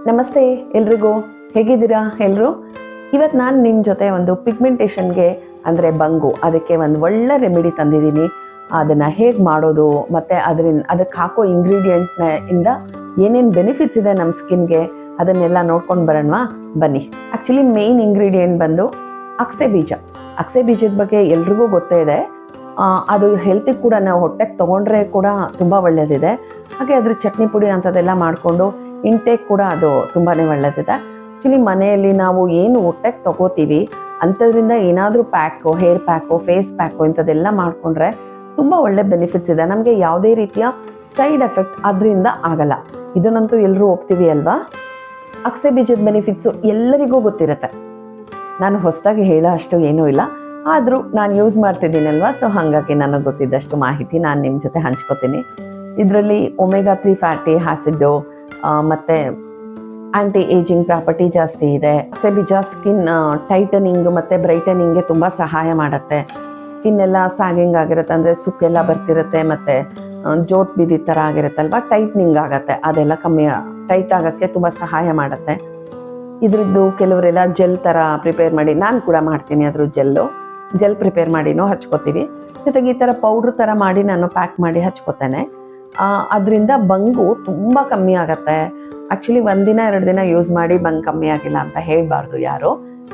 ನಮಸ್ತೆ ಎಲ್ರಿಗೂ, ಹೇಗಿದ್ದೀರಾ ಎಲ್ಲರೂ? ಇವತ್ತು ನಾನು ನಿಮ್ಮ ಜೊತೆ ಒಂದು ಪಿಗ್ಮೆಂಟೇಷನ್ಗೆ ಅಂದರೆ ಬಂಗು ಅದಕ್ಕೆ ಒಂದು ಒಳ್ಳೆ ರೆಮಿಡಿ ತಂದಿದ್ದೀನಿ. ಅದನ್ನು ಹೇಗೆ ಮಾಡೋದು ಮತ್ತು ಅದಕ್ಕೆ ಹಾಕೋ ಇಂಗ್ರೀಡಿಯೆಂಟ್ನಿಂದ ಏನೇನು ಬೆನಿಫಿಟ್ಸ್ ಇದೆ ನಮ್ಮ ಸ್ಕಿನ್ಗೆ ಅದನ್ನೆಲ್ಲ ನೋಡ್ಕೊಂಡು ಬರೋಣವಾ ಬನ್ನಿ. ಆ್ಯಕ್ಚುಲಿ ಮೇಯ್ನ್ ಇಂಗ್ರೀಡಿಯೆಂಟ್ ಬಂದು ಅಗಸೆ ಬೀಜ. ಅಗಸೆ ಬೀಜದ ಬಗ್ಗೆ ಎಲ್ರಿಗೂ ಗೊತ್ತೇ ಇದೆ. ಅದು ಹೆಲ್ತಿಗೆ ಕೂಡ ನಾವು ಹೊಟ್ಟೆಗೆ ತೊಗೊಂಡ್ರೆ ಕೂಡ ತುಂಬ ಒಳ್ಳೆಯದಿದೆ. ಹಾಗೆ ಅದ್ರ ಚಟ್ನಿ ಪುಡಿ ಅಂಥದ್ದೆಲ್ಲ ಮಾಡಿಕೊಂಡು ಇಂಟೇಕ್ ಕೂಡ ಅದು ತುಂಬಾ ಒಳ್ಳೆಯದಿದೆ. ಆ್ಯಕ್ಚುಲಿ ಮನೆಯಲ್ಲಿ ನಾವು ಏನು ಹೊಟ್ಟೆಗೆ ತೊಗೋತೀವಿ ಅಂಥದ್ರಿಂದ ಏನಾದರೂ pack, hair pack, face pack ಇಂಥದ್ದೆಲ್ಲ ಮಾಡಿಕೊಂಡ್ರೆ ತುಂಬ ಒಳ್ಳೆ ಬೆನಿಫಿಟ್ಸ್ ಇದೆ. ನಮಗೆ ಯಾವುದೇ ರೀತಿಯ ಸೈಡ್ ಎಫೆಕ್ಟ್ ಅದರಿಂದ ಆಗಲ್ಲ. ಇದನ್ನಂತೂ ಎಲ್ಲರೂ ಒಪ್ತೀವಿ ಅಲ್ವಾ? ಅಗಸೆ ಬೀಜದ ಬೆನಿಫಿಟ್ಸು ಎಲ್ಲರಿಗೂ ಗೊತ್ತಿರುತ್ತೆ. ನಾನು ಹೊಸದಾಗಿ ಹೇಳೋ ಅಷ್ಟು ಏನೂ ಇಲ್ಲ, ಆದರೂ ನಾನು ಯೂಸ್ ಮಾಡ್ತಿದ್ದೀನಲ್ವ, ಸೊ ಹಾಗಾಗಿ ನನಗೆ ಗೊತ್ತಿದ್ದಷ್ಟು ಮಾಹಿತಿ ನಾನು ನಿಮ್ಮ ಜೊತೆ ಹಂಚ್ಕೋತೀನಿ. ಇದರಲ್ಲಿ ಒಮೆಗಾ 3 ಫ್ಯಾಟಿ ಆ್ಯಸಿಡ್ಡು ಮತ್ತು ಆ್ಯಂಟಿ ಏಜಿಂಗ್ ಪ್ರಾಪರ್ಟಿ ಜಾಸ್ತಿ ಇದೆ. ಅಗಸೆ ಬೀಜ ಸ್ಕಿನ್ ಟೈಟನಿಂಗ್ ಮತ್ತು ಬ್ರೈಟನಿಂಗ್ಗೆ ತುಂಬ ಸಹಾಯ ಮಾಡುತ್ತೆ. ಸ್ಕಿನ್ ಎಲ್ಲ ಸ್ಯಾಗಿಂಗ್ ಆಗಿರುತ್ತೆ, ಅಂದರೆ ಸುಕ್ಕೆಲ್ಲ ಬರ್ತಿರುತ್ತೆ ಮತ್ತು ಜೋತ್ ಬಿದ್ದ ಥರ ಆಗಿರುತ್ತಲ್ವ, ಟೈಟ್ನಿಂಗ್ ಆಗುತ್ತೆ. ಅದೆಲ್ಲ ಕಮ್ಮಿ ಟೈಟ್ ಆಗೋಕ್ಕೆ ತುಂಬ ಸಹಾಯ ಮಾಡುತ್ತೆ. ಇದ್ರದ್ದು ಕೆಲವರೆಲ್ಲ ಜೆಲ್ ಥರ ಪ್ರಿಪೇರ್ ಮಾಡಿ, ನಾನು ಕೂಡ ಮಾಡ್ತೀನಿ ಅದ್ರ ಜೆಲ್ ಪ್ರಿಪೇರ್ ಮಾಡಿನೂ ಹಚ್ಕೋತೀವಿ. ಜೊತೆಗೆ ಈ ಥರ ಪೌಡ್ರ್ ಥರ ಮಾಡಿ ನಾನು ಪ್ಯಾಕ್ ಮಾಡಿ ಹಚ್ಕೋತೇನೆ. ಅದರಿಂದ ಬಂಗು ತುಂಬ ಕಮ್ಮಿ ಆಗುತ್ತೆ. ಆ್ಯಕ್ಚುಲಿ 1 ದಿನ 2 ದಿನ ಯೂಸ್ ಮಾಡಿ ಬಂಗ್ ಕಮ್ಮಿ ಆಗಿಲ್ಲ ಅಂತ ಹೇಳಬಾರ್ದು ಯಾರು.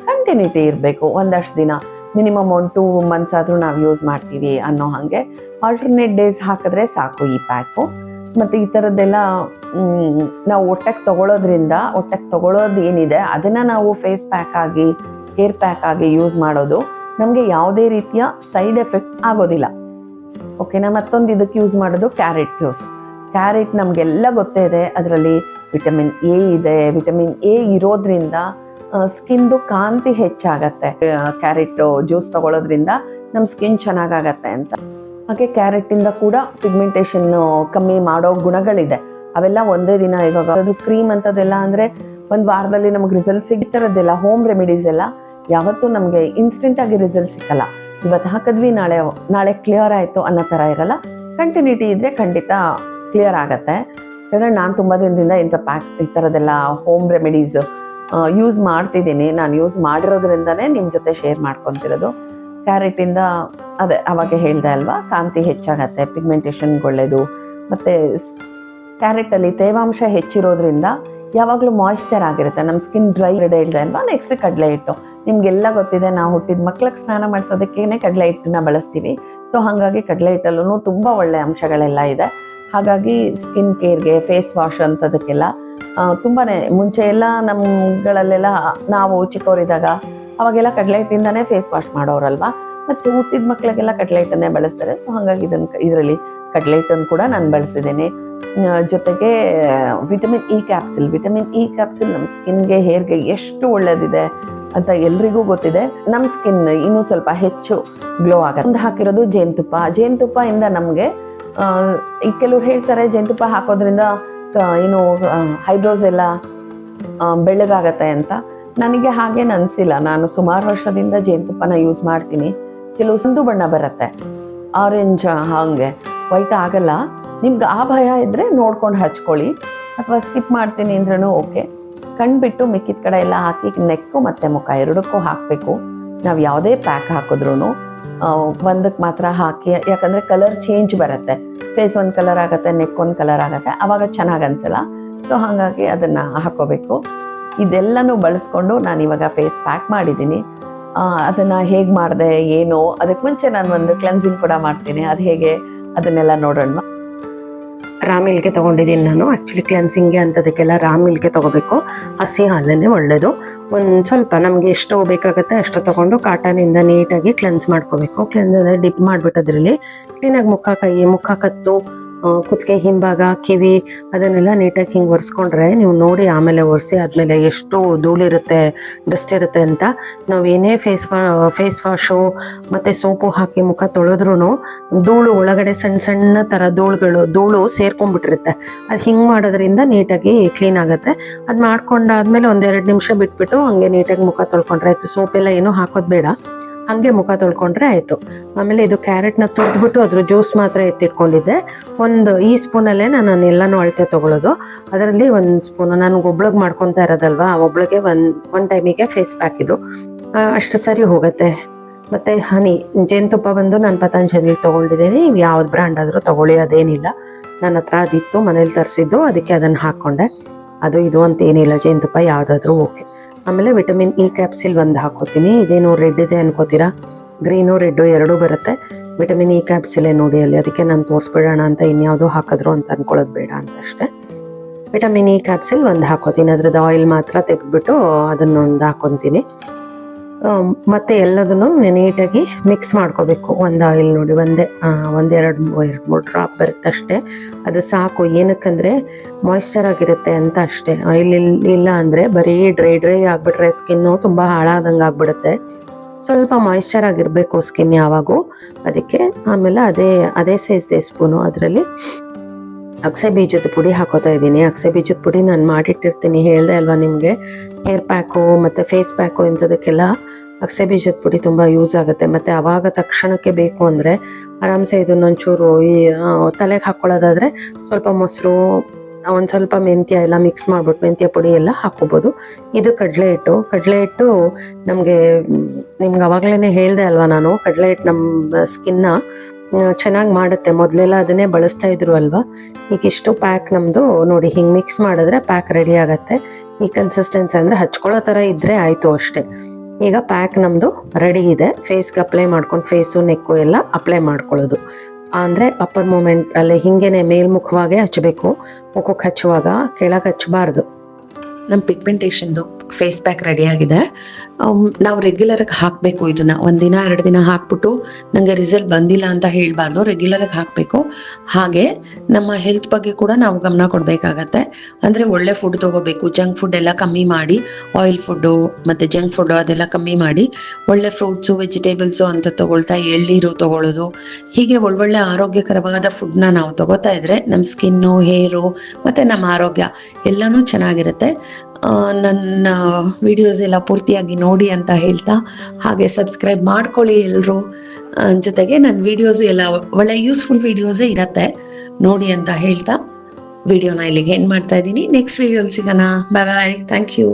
ಕಂಟಿನ್ಯೂಟಿ ಇರಬೇಕು. ಒಂದಷ್ಟು ದಿನ ಮಿನಿಮಮ್ 1-2 ಮಂತ್ಸ್ ಆದರೂ ನಾವು ಯೂಸ್ ಮಾಡ್ತೀವಿ ಅನ್ನೋ ಹಾಗೆ ಆಲ್ಟರ್ನೇಟ್ ಡೇಸ್ ಹಾಕಿದ್ರೆ ಸಾಕು ಈ ಪ್ಯಾಕು. ಮತ್ತು ಈ ಥರದ್ದೆಲ್ಲ ನಾವು ಹೊಟ್ಟೆಗೆ ತೊಗೊಳೋದು ಏನಿದೆ ಅದನ್ನು ನಾವು ಫೇಸ್ ಪ್ಯಾಕ್ ಆಗಿ, ಹೇರ್ ಪ್ಯಾಕ್ ಆಗಿ ಯೂಸ್ ಮಾಡೋದು ನಮಗೆ ಯಾವುದೇ ರೀತಿಯ ಸೈಡ್ ಎಫೆಕ್ಟ್ ಆಗೋದಿಲ್ಲ. ಓಕೆನಾ? ಮತ್ತೊಂದು ಇದಕ್ಕೆ ಯೂಸ್ ಮಾಡೋದು ಕ್ಯಾರೆಟ್ ಜ್ಯೂಸ್. ಕ್ಯಾರೆಟ್ ನಮಗೆಲ್ಲ ಗೊತ್ತೇ ಇದೆ, ಅದರಲ್ಲಿ ವಿಟಮಿನ್ ಎ ಇದೆ. ವಿಟಮಿನ್ ಎ ಇರೋದ್ರಿಂದ ಸ್ಕಿನ್ದು ಕಾಂತಿ ಹೆಚ್ಚಾಗತ್ತೆ. ಕ್ಯಾರೆಟ್ ಜ್ಯೂಸ್ ತಗೊಳ್ಳೋದ್ರಿಂದ ನಮ್ಮ ಸ್ಕಿನ್ ಚೆನ್ನಾಗಾಗತ್ತೆ ಅಂತ. ಹಾಗೆ ಕ್ಯಾರೆಟಿಂದ ಕೂಡ ಪಿಗ್ಮೆಂಟೇಷನ್ ಕಮ್ಮಿ ಮಾಡೋ ಗುಣಗಳಿದೆ. ಅವೆಲ್ಲ ಒಂದೇ ದಿನ, ಇವಾಗ ಅದು ಕ್ರೀಮ್ ಅಂಥದ್ದೆಲ್ಲ ಅಂದರೆ ಒಂದು ವಾರದಲ್ಲಿ ನಮಗೆ ರಿಸಲ್ಟ್ ಸಿಗ್ತಿರೋದಿಲ್ಲ. ಹೋಮ್ ರೆಮಿಡೀಸ್ ಎಲ್ಲ ಯಾವತ್ತೂ ನಮಗೆ ಇನ್ಸ್ಟೆಂಟಾಗಿ ರಿಸಲ್ಟ್ ಸಿಕ್ಕಲ್ಲ. ಇವತ್ತು ಹಾಕಿದ್ವಿ ನಾಳೆ ಕ್ಲಿಯರ್ ಆಯಿತು ಅನ್ನೋ ಥರ ಇರಲ್ಲ. ಕಂಟಿನ್ಯೂಟಿ ಇದ್ದರೆ ಖಂಡಿತ ಕ್ಲಿಯರ್ ಆಗುತ್ತೆ. ಯಾಕಂದರೆ ನಾನು ತುಂಬ ದಿನದಿಂದ ಇಂಥ ಪ್ಯಾಕ್ಸ್ ಈ ಥರದ್ದೆಲ್ಲ ಹೋಮ್ ರೆಮಿಡೀಸ್ ಯೂಸ್ ಮಾಡ್ತಿದ್ದೀನಿ. ನಾನು ಯೂಸ್ ಮಾಡಿರೋದ್ರಿಂದನೇ ನಿಮ್ಮ ಜೊತೆ ಶೇರ್ ಮಾಡ್ಕೊತಿರೋದು. ಕ್ಯಾರೆಟಿಂದ ಅದೇ ಅವಾಗ ಹೇಳ್ದೆ ಅಲ್ವಾ, ಕಾಂತಿ ಹೆಚ್ಚಾಗತ್ತೆ, ಪಿಗ್ಮೆಂಟೇಷನ್ಗೆ ಒಳ್ಳೆಯದು. ಮತ್ತು ಕ್ಯಾರೆಟಲ್ಲಿ ತೇವಾಂಶ ಹೆಚ್ಚಿರೋದ್ರಿಂದ ಯಾವಾಗಲೂ ಮಾಯ್ಶ್ಚರ್ ಆಗಿರುತ್ತೆ. ನಮ್ಮ ಸ್ಕಿನ್ ಡ್ರೈ ಹೇಳ್ದೆ ಅಲ್ವಾ. ನೆಕ್ಸ್ಟ್ ಕಡಲೆ ಹಿಟ್ಟು. ನಿಮಗೆಲ್ಲ ಗೊತ್ತಿದೆ, ನಾವು ಹುಟ್ಟಿದ ಮಕ್ಳಿಗೆ ಸ್ನಾನ ಮಾಡಿಸೋದಕ್ಕೇ ಕಡಲೆ ಹಿಟ್ಟನ್ನ ಬಳಸ್ತೀವಿ. ಸೊ ಹಾಗಾಗಿ ಕಡಲೆ ಹಿಟ್ಟಲ್ಲೂ ತುಂಬ ಒಳ್ಳೆಯ ಅಂಶಗಳೆಲ್ಲ ಇದೆ. ಹಾಗಾಗಿ ಸ್ಕಿನ್ ಕೇರ್ಗೆ, ಫೇಸ್ ವಾಶ್ ಅಂಥದಕ್ಕೆಲ್ಲ ತುಂಬಾ ಮುಂಚೆ ಎಲ್ಲ ನಮ್ಮಗಳಲ್ಲೆಲ್ಲ ನಾವು ಚಿಕ್ಕವರಿದ್ದಾಗ ಅವಾಗೆಲ್ಲ ಕಡಲೆ ಹಿಟ್ಟಿಂದನೇ ಫೇಸ್ ವಾಶ್ ಮಾಡೋರಲ್ವ. ಮತ್ತು ಹುಟ್ಟಿದ ಮಕ್ಕಳಿಗೆಲ್ಲ ಕಡಲೆ ಹಿಟ್ಟನ್ನೇ ಬಳಸ್ತಾರೆ. ಸೊ ಹಾಗಾಗಿ ಇದರಲ್ಲಿ ಕಡಲೆ ಹಿಟ್ಟನ್ನು ಕೂಡ ನಾನು ಬಳಸಿದ್ದೀನಿ. ಜೊತೆಗೆ ವಿಟಮಿನ್ ಇ ಕ್ಯಾಪ್ಸಿಲ್ ನಮ್ಮ ಸ್ಕಿನ್ಗೆ, ಹೇರ್ಗೆ ಎಷ್ಟು ಒಳ್ಳೆಯದಿದೆ ಅಂತ ಎಲ್ರಿಗೂ ಗೊತ್ತಿದೆ. ನಮ್ಮ ಸ್ಕಿನ್ ಇನ್ನೂ ಸ್ವಲ್ಪ ಹೆಚ್ಚು ಗ್ಲೋ ಆಗುತ್ತೆ. ಒಂದು ಹಾಕಿರೋದು ಜೇನುತುಪ್ಪದಿಂದ ನಮಗೆ ಈ ಕೆಲವ್ರು ಹೇಳ್ತಾರೆ ಜೇನುತುಪ್ಪ ಹಾಕೋದ್ರಿಂದ ಏನು ಹೈಬ್ರೋಸ್ ಎಲ್ಲ ಬೆಳ್ಳಗಾಗತ್ತೆ ಅಂತ. ನನಗೆ ಹಾಗೇನು ಅನಿಸಿಲ್ಲ. ನಾನು ಸುಮಾರು ವರ್ಷದಿಂದ ಜೇನುತುಪ್ಪನ ಯೂಸ್ ಮಾಡ್ತೀನಿ. ಕೆಲವು ಸಂದು ಬಣ್ಣ ಬರುತ್ತೆ, ಆರೆಂಜ್, ಹಾಗೆ ವೈಟ್ ಆಗಲ್ಲ. ನಿಮ್ಗೆ ಆ ಭಯ ಇದ್ದರೆ ನೋಡ್ಕೊಂಡು ಹಚ್ಕೊಳ್ಳಿ, ಅಥವಾ ಸ್ಕಿಪ್ ಮಾಡ್ತೀನಿ ಅಂದ್ರೂ ಓಕೆ. ಕಣ್ಬಿಟ್ಟು ಮಿಕ್ಕಿದ ಕಡೆ ಎಲ್ಲ ಹಾಕಿ ನೆಕ್ಕು ಮತ್ತು ಮುಖ ಎರಡಕ್ಕೂ ಹಾಕಬೇಕು. ನಾವು ಯಾವುದೇ ಪ್ಯಾಕ್ ಹಾಕಿದ್ರೂ ಒಂದಕ್ಕೆ ಮಾತ್ರ ಹಾಕಿ, ಯಾಕಂದರೆ ಕಲರ್ ಚೇಂಜ್ ಬರುತ್ತೆ. ಫೇಸ್ ಒಂದು ಕಲರ್ ಆಗುತ್ತೆ, ನೆಕ್ ಒಂದು ಕಲರ್ ಆಗುತ್ತೆ, ಆವಾಗ ಚೆನ್ನಾಗಿ ಅನಿಸಲ್ಲ. ಸೊ ಹಾಗಾಗಿ ಅದನ್ನು ಹಾಕೋಬೇಕು. ಇದೆಲ್ಲನೂ ಬಳಸ್ಕೊಂಡು ನಾನು ಇವಾಗ ಫೇಸ್ ಪ್ಯಾಕ್ ಮಾಡಿದ್ದೀನಿ. ಅದನ್ನು ಹೇಗೆ ಮಾಡಿದೆ ಏನು, ಅದಕ್ಕೆ ಮುಂಚೆ ನಾನು ಒಂದು ಕ್ಲೆನ್ಸಿಂಗ್ ಕೂಡ ಮಾಡ್ತೀನಿ. ಅದು ಹೇಗೆ ಅದನ್ನೆಲ್ಲ ನೋಡೋಣ. ರಾ ಮಿಲ್ಗೆ ತೊಗೊಂಡಿದ್ದೀನಿ ನಾನು. ಆ್ಯಕ್ಚುಲಿ ಕ್ಲೆನ್ಸಿಂಗ್ಗೆ ಅಂಥದಕ್ಕೆಲ್ಲ ರಾ ಮಿಲ್ಗೆ ತೊಗೋಬೇಕು. ಹಸಿ ಹಾಲನ್ನೇ ಒಳ್ಳೆಯದು. ಒಂದು ಸ್ವಲ್ಪ ನಮಗೆ ಎಷ್ಟು ಬೇಕಾಗುತ್ತೆ ಅಷ್ಟು ತೊಗೊಂಡು ಕಾಟನಿಂದ ನೀಟಾಗಿ ಕ್ಲೆನ್ಸ್ ಮಾಡ್ಕೋಬೇಕು. ಕ್ಲೆನ್ಸ್ ಡಿಪ್ ಮಾಡಿಬಿಟ್ಟು ಅದರಲ್ಲಿ ಕ್ಲೀನಾಗಿ ಮುಖ ಕತ್ತು, ಕುತ್ತಿಗೆ ಹಿಂಭಾಗ, ಕಿವಿ ಅದನ್ನೆಲ್ಲ ನೀಟಾಗಿ ಹಿಂಗೆ ಒರೆಸ್ಕೊಂಡ್ರೆ ನೀವು ನೋಡಿ ಆಮೇಲೆ ಒರೆಸಿ ಆದಮೇಲೆ ಎಷ್ಟು ಧೂಳಿರುತ್ತೆ, ಡಸ್ಟ್ ಇರುತ್ತೆ ಅಂತ. ನಾವು ಏನೇ ಫೇಸ್ ವಾಶು ಮತ್ತು ಸೋಪು ಹಾಕಿ ಮುಖ ತೊಳೆದ್ರೂ ಧೂಳು ಒಳಗಡೆ ಸಣ್ಣ ಥರ ಧೂಳು ಸೇರ್ಕೊಂಡ್ಬಿಟ್ಟಿರುತ್ತೆ. ಅದು ಹಿಂಗೆ ಮಾಡೋದ್ರಿಂದ ನೀಟಾಗಿ ಕ್ಲೀನ್ ಆಗುತ್ತೆ. ಅದು ಮಾಡ್ಕೊಂಡಾದ್ಮೇಲೆ 1-2 ನಿಮಿಷ ಬಿಟ್ಬಿಟ್ಟು ಹಂಗೆ ನೀಟಾಗಿ ಮುಖ ತೊಳ್ಕೊಂಡ್ರೆ ಆಯಿತು. ಸೋಪೆಲ್ಲ ಏನೂ ಹಾಕೋದು ಬೇಡ. ಹಾಗೆ ಮುಖ ತೊಳ್ಕೊಂಡ್ರೆ ಆಯಿತು. ಆಮೇಲೆ ಇದು ಕ್ಯಾರೆಟ್ನ ತುರಿದ್ಬಿಟ್ಟು ಅದ್ರ ಜ್ಯೂಸ್ ಮಾತ್ರ ಎತ್ತಿಟ್ಕೊಂಡಿದ್ದೆ. ಈ ಸ್ಪೂನಲ್ಲೇ ನಾನು ಎಲ್ಲನೂ ಅಳತೆ ತೊಗೊಳ್ಳೋದು. ಅದರಲ್ಲಿ 1 ಸ್ಪೂನು ನನಗೆ ಒಬ್ಳಿಗೆ ಮಾಡ್ಕೊತಾ ಇರೋದಲ್ವಾ, ಒಬ್ಳಿಗೆ ಒನ್ ಟೈಮಿಗೆ ಫೇಸ್ ಪ್ಯಾಕ್ ಇದು ಅಷ್ಟು ಸರಿ ಹೋಗುತ್ತೆ. ಮತ್ತು ಹನಿ ಜೇನುತುಪ್ಪ ಬಂದು ನಾನು ಪತಂಜಲಿ ತೊಗೊಂಡಿದ್ದೀನಿ. ನೀವು ಯಾವ್ದು ಬ್ರ್ಯಾಂಡ್ ಆದರೂ ತೊಗೊಳ್ಳಿ, ಅದೇನಿಲ್ಲ. ನನ್ನ ಹತ್ರ ಅದಿತ್ತು, ಮನೇಲಿ ತರಿಸಿದ್ದು, ಅದಕ್ಕೆ ಅದನ್ನು ಹಾಕ್ಕೊಂಡೆ. ಅದು ಇದು ಅಂತ ಏನಿಲ್ಲ, ಜೇನುತುಪ್ಪ ಯಾವುದಾದ್ರೂ ಓಕೆ. ಆಮೇಲೆ ವಿಟಮಿನ್ ಇ ಕ್ಯಾಪ್ಸಿಲ್ 1 ಹಾಕ್ಕೋತೀನಿ. ಇದೇನು ರೆಡ್ ಇದೆ ಅನ್ಕೋತೀರಾ, ಗ್ರೀನು ರೆಡ್ಡು ಎರಡೂ ಬರುತ್ತೆ. ವಿಟಮಿನ್ ಇ ಕ್ಯಾಪ್ಸಿಲೇ ನೋಡಿ ಅಲ್ಲಿ, ಅದಕ್ಕೆ ನಾನು ತೋರಿಸ್ಬಿಡೋಣ ಅಂತ ಇನ್ಯಾವುದೋ ಹಾಕಿದ್ರು ಅಂತ ಅನ್ಕೊಳ್ಳೋದು ಬೇಡ ಅಂತ ಅಷ್ಟೇ. ವಿಟಮಿನ್ ಇ ಕ್ಯಾಪ್ಸಿಲ್ 1 ಹಾಕ್ಕೋತೀನಿ. ಅದ್ರದ್ದು ಆಯಿಲ್ ಮಾತ್ರ ತೆಗೆದ್ಬಿಟ್ಟು ಅದನ್ನೊಂದು ಹಾಕ್ಕೊತೀನಿ. ಮತ್ತು ಎಲ್ಲದನ್ನು ನೀಟಾಗಿ ಮಿಕ್ಸ್ ಮಾಡ್ಕೋಬೇಕು. ಒಂದು ಆಯಿಲ್ ನೋಡಿ ಒಂದೆರಡು ಮೂರು ಡ್ರಾಪ್ ಬರುತ್ತೆ ಅಷ್ಟೇ, ಅದು ಸಾಕು. ಏನಕ್ಕಂದರೆ ಮಾಯ್ಶ್ಚರ್ ಆಗಿರುತ್ತೆ ಅಂತ ಅಷ್ಟೇ. ಆಯಿಲ್ ಇಲ್ಲ ಅಂದರೆ ಬರೀ ಡ್ರೈ ಆಗಿಬಿಟ್ರೆ ಸ್ಕಿನ್ನು ತುಂಬ ಹಾಳಾದಂಗೆ ಆಗಿಬಿಡುತ್ತೆ. ಸ್ವಲ್ಪ ಮಾಯ್ಶ್ಚರ್ ಆಗಿರಬೇಕು ಸ್ಕಿನ್ ಯಾವಾಗೂ, ಅದಕ್ಕೆ. ಆಮೇಲೆ ಅದೇ ಸೈಜ್ದೇ ಸ್ಪೂನು ಅದರಲ್ಲಿ ಅಗಸೆ ಬೀಜದ ಪುಡಿ ಹಾಕೋತಾ ಇದ್ದೀನಿ. ಅಗಸೆ ಬೀಜದ ಪುಡಿ ನಾನು ಮಾಡಿಟ್ಟಿರ್ತೀನಿ, ಹೇಳಿದೆ ಅಲ್ವಾ ನಿಮಗೆ. ಹೇರ್ ಪ್ಯಾಕು ಮತ್ತು ಫೇಸ್ ಪ್ಯಾಕು ಇಂಥದಕ್ಕೆಲ್ಲ ಅಗಸೆ ಬೀಜದ ಪುಡಿ ತುಂಬ ಯೂಸ್ ಆಗುತ್ತೆ. ಮತ್ತು ಆವಾಗ ತಕ್ಷಣಕ್ಕೆ ಬೇಕು ಅಂದರೆ ಆರಾಮ್ಸೆ ಇದನ್ನೊಂಚೂರು ತಲೆಗೆ ಹಾಕ್ಕೊಳ್ಳೋದಾದರೆ ಸ್ವಲ್ಪ ಮೊಸರು, ಒಂದು ಸ್ವಲ್ಪ ಮೆಂತ್ಯ ಎಲ್ಲ ಮಿಕ್ಸ್ ಮಾಡ್ಬಿಟ್ಟು ಮೆಂತ್ಯ ಪುಡಿ ಎಲ್ಲ ಹಾಕ್ಕೋಬೋದು. ಇದು ಕಡಲೆ ಹಿಟ್ಟು ನಿಮ್ಗೆ ಆವಾಗಲೇ ಹೇಳಿದೆ ಅಲ್ವಾ ನಾನು, ಕಡಲೆ ಹಿಟ್ಟು ನಮ್ಮ ಸ್ಕಿನ್ನ ಚೆನ್ನಾಗಿ ಮಾಡುತ್ತೆ. ಮೊದಲೆಲ್ಲ ಅದನ್ನೇ ಬಳಸ್ತಾ ಇದ್ರು ಅಲ್ವಾ. ಈಗ ಇಷ್ಟು ಪ್ಯಾಕ್ ನಮ್ಮದು ನೋಡಿ, ಹಿಂಗೆ ಮಿಕ್ಸ್ ಮಾಡಿದ್ರೆ ಪ್ಯಾಕ್ ರೆಡಿ ಆಗುತ್ತೆ. ಈ ಕನ್ಸಿಸ್ಟೆನ್ಸಿ ಅಂದರೆ ಹಚ್ಕೊಳ್ಳೋ ಥರ ಇದ್ದರೆ ಆಯಿತು ಅಷ್ಟೇ. ಈಗ ಪ್ಯಾಕ್ ನಮ್ಮದು ರೆಡಿ ಇದೆ. ಫೇಸ್ಗೆ ಅಪ್ಲೈ ಮಾಡ್ಕೊಂಡು ಫೇಸು ನೆಕ್ಕು ಎಲ್ಲ ಅಪ್ಲೈ ಮಾಡ್ಕೊಳ್ಳೋದು. ಅಂದರೆ ಅಪ್ಪರ್ ಮೂಮೆಂಟ್ ಅಲ್ಲೇ ಹಿಂಗೇನೆ ಮೇಲ್ಮುಖವಾಗೇ ಹಚ್ಚಬೇಕು. ಮುಖಕ್ಕೆ ಹಚ್ಚುವಾಗ ಕೆಳಗೆ ಹಚ್ಚಬಾರ್ದು. ನಮ್ಮ ಪಿಗ್ಮೆಂಟೇಷನ್ದು ಫೇಸ್ ಪ್ಯಾಕ್ ರೆಡಿಯಾಗಿದೆ. ನಾವು ರೆಗ್ಯುಲರಾಗಿ ಹಾಕಬೇಕು. ಇದನ್ನು 1 ದಿನ 2 ದಿನ ಹಾಕ್ಬಿಟ್ಟು ನನಗೆ ರಿಸಲ್ಟ್ ಬಂದಿಲ್ಲ ಅಂತ ಹೇಳಬಾರ್ದು. ರೆಗ್ಯುಲರಾಗಿ ಹಾಕಬೇಕು. ಹಾಗೆ ನಮ್ಮ ಹೆಲ್ತ್ ಬಗ್ಗೆ ಕೂಡ ನಾವು ಗಮನ ಕೊಡಬೇಕಾಗತ್ತೆ. ಅಂದರೆ ಒಳ್ಳೆ ಫುಡ್ ತೊಗೋಬೇಕು. ಜಂಕ್ ಫುಡ್ ಎಲ್ಲ ಕಮ್ಮಿ ಮಾಡಿ, ಆಯಿಲ್ ಫುಡ್ಡು ಮತ್ತು ಜಂಕ್ ಫುಡ್ಡು ಅದೆಲ್ಲ ಕಮ್ಮಿ ಮಾಡಿ, ಒಳ್ಳೆ ಫ್ರೂಟ್ಸು ವೆಜಿಟೇಬಲ್ಸು ಅಂತ ತೊಗೊಳ್ತಾ, ಎಳ್ನೀರು ತೊಗೊಳ್ಳೋದು, ಹೀಗೆ ಒಳ್ಳೊಳ್ಳೆ ಆರೋಗ್ಯಕರವಾದ ಫುಡ್ನ ನಾವು ತೊಗೋತಾ ಇದ್ದರೆ ನಮ್ಮ ಸ್ಕಿನ್ನು, ಹೇರು ಮತ್ತು ನಮ್ಮ ಆರೋಗ್ಯ ಎಲ್ಲನೂ ಚೆನ್ನಾಗಿರುತ್ತೆ. ನನ್ನ ವಿಡಿಯೋಸ್ ಎಲ್ಲ ಪೂರ್ತಿಯಾಗಿ ನೋಡಿ ಅಂತ ಹೇಳ್ತಾ, ಹಾಗೆ ಸಬ್ಸ್ಕ್ರೈಬ್ ಮಾಡ್ಕೊಳ್ಳಿ ಎಲ್ಲರೂ. ಜೊತೆಗೆ ನನ್ನ ವಿಡಿಯೋಸು ಎಲ್ಲ ಒಳ್ಳೆ ಯೂಸ್ಫುಲ್ ವಿಡಿಯೋಸೇ ಇರತ್ತೆ ನೋಡಿ ಅಂತ ಹೇಳ್ತಾ ವಿಡಿಯೋನ ಇಲ್ಲಿಗೆ ಎಂಡ್ ಮಾಡ್ತಾ ಇದ್ದೀನಿ. ನೆಕ್ಸ್ಟ್ ವಿಡಿಯೋಲಿ ಸಿಗೋಣ. ಬಾಯ್, ಥ್ಯಾಂಕ್ ಯು.